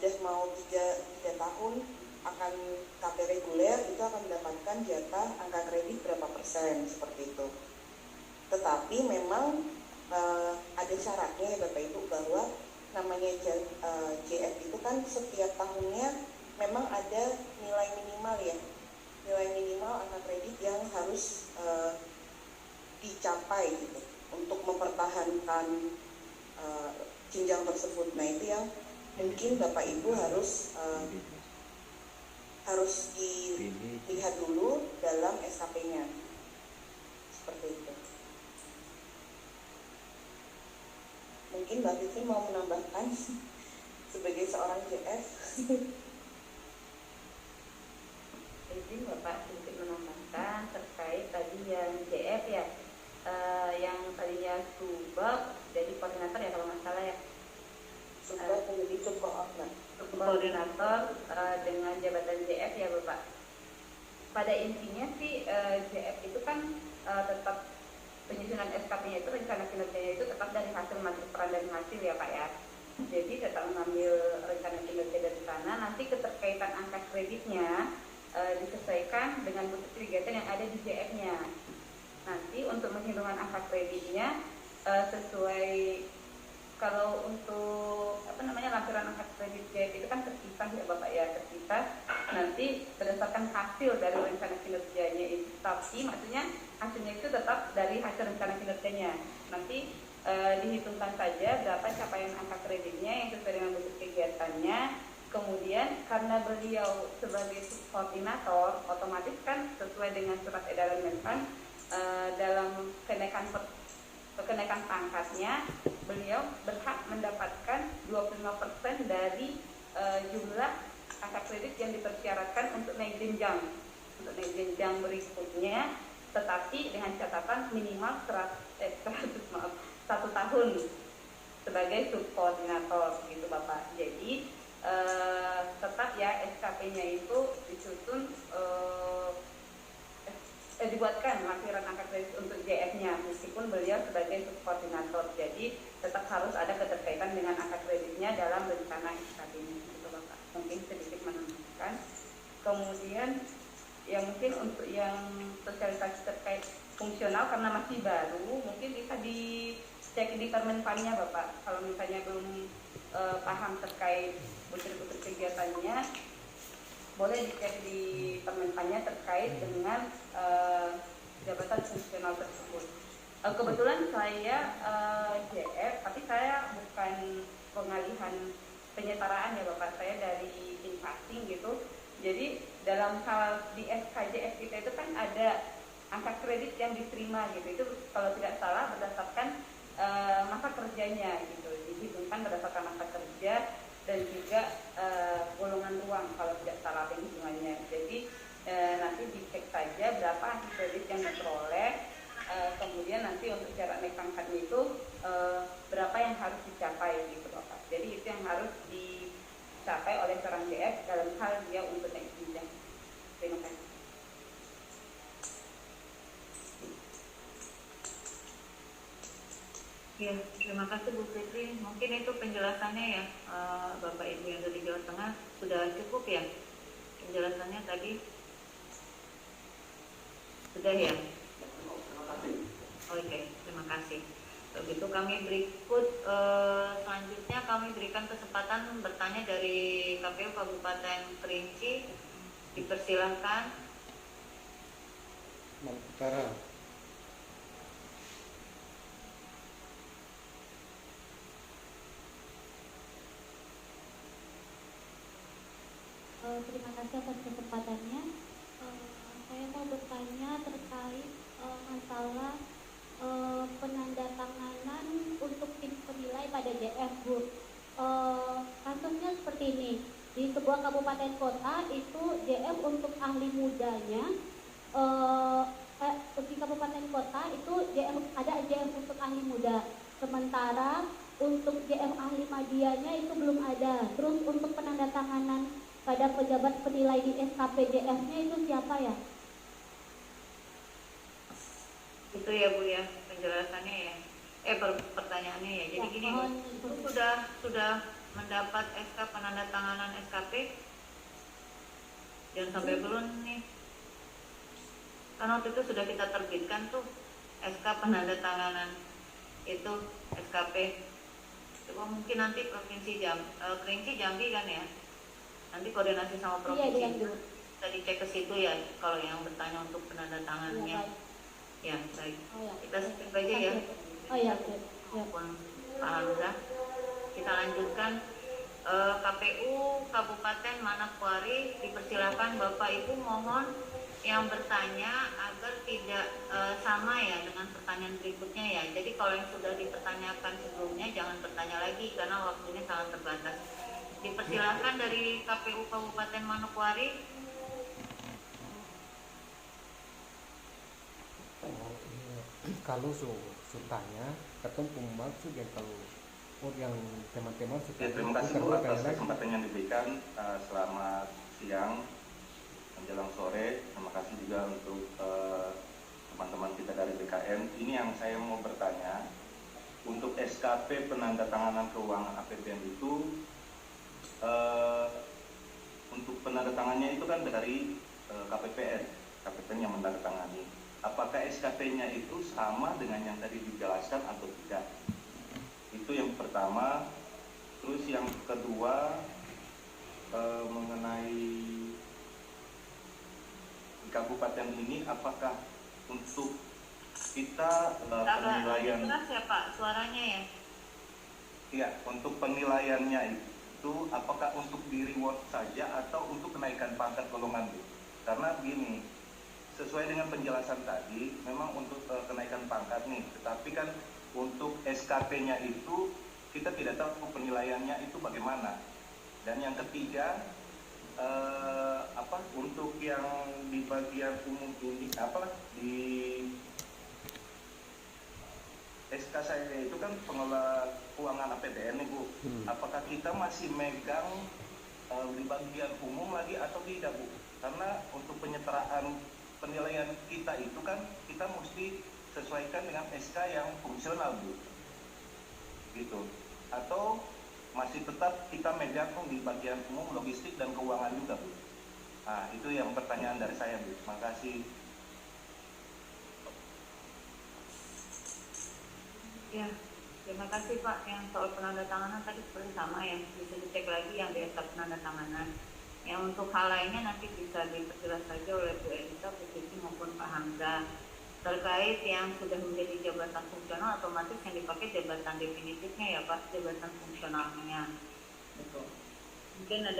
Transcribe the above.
sudah mau 3 tahun akan KP reguler, itu akan mendapatkan jatah angka kredit berapa persen, seperti itu. Tetapi memang ada syaratnya ya Bapak Ibu, bahwa namanya JF itu kan setiap tahunnya memang ada nilai minimal ya, nilai minimal angka kredit yang harus dicapai gitu untuk mempertahankan jenjang tersebut. Nah itu yang mungkin Bapak Ibu harus dilihat dulu dalam SKP-nya, seperti itu. Mungkin Mbak Fitri mau menambahkan sebagai seorang JF. Izin Bapak sedikit menambahkan terkait tadi yang JF ya, yang tadinya subak jadi koordinator ya kalau nggak salah ya. Subak menjadi subkoordinator dengan jabatan JF ya Bapak. Pada intinya sih JF itu kan tetap penyusunan SKP-nya itu, rencana kinerjanya itu tetap dari hasil matriks peran dan hasil ya Pak ya. Jadi tetap mengambil rencana kinerja dari sana, nanti keterkaitan angka kreditnya disesuaikan dengan bentuk kegiatan yang ada di JF-nya. Nanti untuk penghitungan angka kreditnya sesuai, kalau untuk lampiran angka kredit JF itu kan terpisah ya Bapak ya, terpisah nanti berdasarkan hasil dari rencana kinerjanya itu, tapi maksudnya hasilnya itu tetap dari hasil rencana kinerjanya. Nanti dihitungkan saja berapa capaian angka kreditnya yang sesuai dengan bentuk kegiatannya. Kemudian karena beliau sebagai koordinator, otomatis kan sesuai dengan surat edaran Menpan dalam kenaikan pangkatnya, beliau berhak mendapatkan 25% dari jumlah angka kredit yang dipersyaratkan untuk naik jenjang berikutnya, tetapi dengan catatan minimal 1 tahun sebagai subkoordinator gitu Bapak. Jadi tetap ya SKP-nya itu disusun dibuatkan lampiran angka kredit untuk JF-nya meskipun beliau sebagai subkoordinator. Jadi tetap harus ada keterkaitan dengan angka kreditnya dalam rencana SKP-nya gitu Bapak. Mungkin sedikit menambahkan. Kemudian ya mungkin untuk yang sosialisasi terkait fungsional karena masih baru, mungkin bisa dicek di Permenpannya Bapak. Kalau misalnya belum paham terkait butir-butir kegiatannya, boleh dicek di Permenpannya terkait dengan jabatan fungsional tersebut. Kebetulan saya JF, tapi saya bukan pengalihan penyetaraan ya Bapak, saya dari invasing gitu. Jadi dalam hal di SKJF kita itu kan ada angka kredit yang diterima gitu, itu kalau tidak salah berdasarkan masa kerjanya gitu, dihitungkan berdasarkan masa kerja dan juga golongan ruang kalau tidak salah penghitungannya. Jadi nanti dicek saja berapa angka kredit yang diperoleh, kemudian nanti untuk jarak naik pangkatnya itu berapa yang harus dicapai gitu Bapak. Jadi itu yang harus dicapai oleh seorang JF dalam hal dia untuk naik jenjang. Terima kasih. Ya, terima kasih Bu Fitri. Mungkin itu penjelasannya ya, Bapak Ibu yang dari Jawa Tengah sudah cukup ya penjelasannya tadi. Sudah ya? Oke, terima kasih. Begitu kami berikut selanjutnya kami berikan kesempatan bertanya dari KPU Kabupaten Kerinci. Dipersilahkan. Utara. Terima kasih atas kesempatannya. Saya mau bertanya terkait masalah penandatanganan untuk tim penilai pada JF Bu. Kasusnya seperti ini, di sebuah kabupaten kota itu JF untuk ahli mudanya, di kabupaten kota itu ada JF untuk ahli muda, sementara untuk JF ahli madianya itu belum ada. Terus untuk penandatanganan pada pejabat penilai di SKP JF-nya itu siapa ya? Itu ya Bu ya penjelasannya ya. Pertanyaannya ya. Jadi ya, gini Bu, itu sudah mendapat SK penandatanganan SKP? Jangan sampai belum nih. Karena waktu itu sudah kita terbitkan tuh SK penandatanganan itu SKP. Coba mungkin nanti Provinsi Kerinci Jambi kan ya. Nanti koordinasi sama provinsi. Iya, Bisa dicek ke situ ya kalau yang bertanya untuk penandatangannya. Ya, baik. Kita skip aja ya. Oh iya, oke. Ya. Pak Hamza. Kita lanjutkan. KPU Kabupaten Manokwari, dipersilakan Bapak Ibu mohon yang bertanya agar tidak sama ya dengan pertanyaan berikutnya ya. Jadi kalau yang sudah dipertanyakan sebelumnya jangan bertanya lagi karena waktunya sangat terbatas. Dipersilakan dari KPU Kabupaten Manokwari. Kalau tanya ketemu maksud yang kalau yang teman-teman ya, terima kasih Bu atas kesempatan yang diberikan. Selamat siang menjelang sore. Terima kasih juga untuk teman-teman kita dari BKN. Ini yang saya mau bertanya, untuk SKP penandatanganan keuangan APBN itu untuk penandatangannya itu kan dari KPPN yang menandatangani. Apakah SKP-nya itu sama dengan yang tadi dijelaskan atau tidak? Itu yang pertama. Terus yang kedua mengenai di kabupaten ini, apakah untuk kita penilaian ya Pak suaranya ya? Iya, untuk penilaiannya itu apakah untuk di reward saja atau untuk kenaikan pangkat golongan Bu? Karena begini, sesuai dengan penjelasan tadi, memang untuk kenaikan pangkat nih, tetapi kan untuk SKP-nya itu kita tidak tahu penilaiannya itu bagaimana. Dan yang ketiga, untuk yang di bagian umum ini di SK saya itu kan pengelola keuangan APBN nih Bu. Apakah kita masih megang di bagian umum lagi atau tidak Bu? Karena untuk penyetaraan penilaian kita itu kan kita mesti sesuaikan dengan SK yang fungsional Bu, gitu. Atau masih tetap kita megang di bagian umum, logistik dan keuangan juga Bu. Nah itu yang pertanyaan dari saya Bu. Terima kasih. Ya, terima kasih Pak. Yang soal penandatanganan tadi seperti sama ya, bisa dicek lagi yang di SK penandatanganan. Yang untuk hal lainnya nanti bisa diperjelas saja oleh Bu Elisa, Bu Siti maupun Pak Hamza. Terkait yang sudah menjadi jabatan fungsional, otomatis yang dipakai jabatan definitifnya ya Pak, jabatan fungsionalnya. Betul. Mungkin ada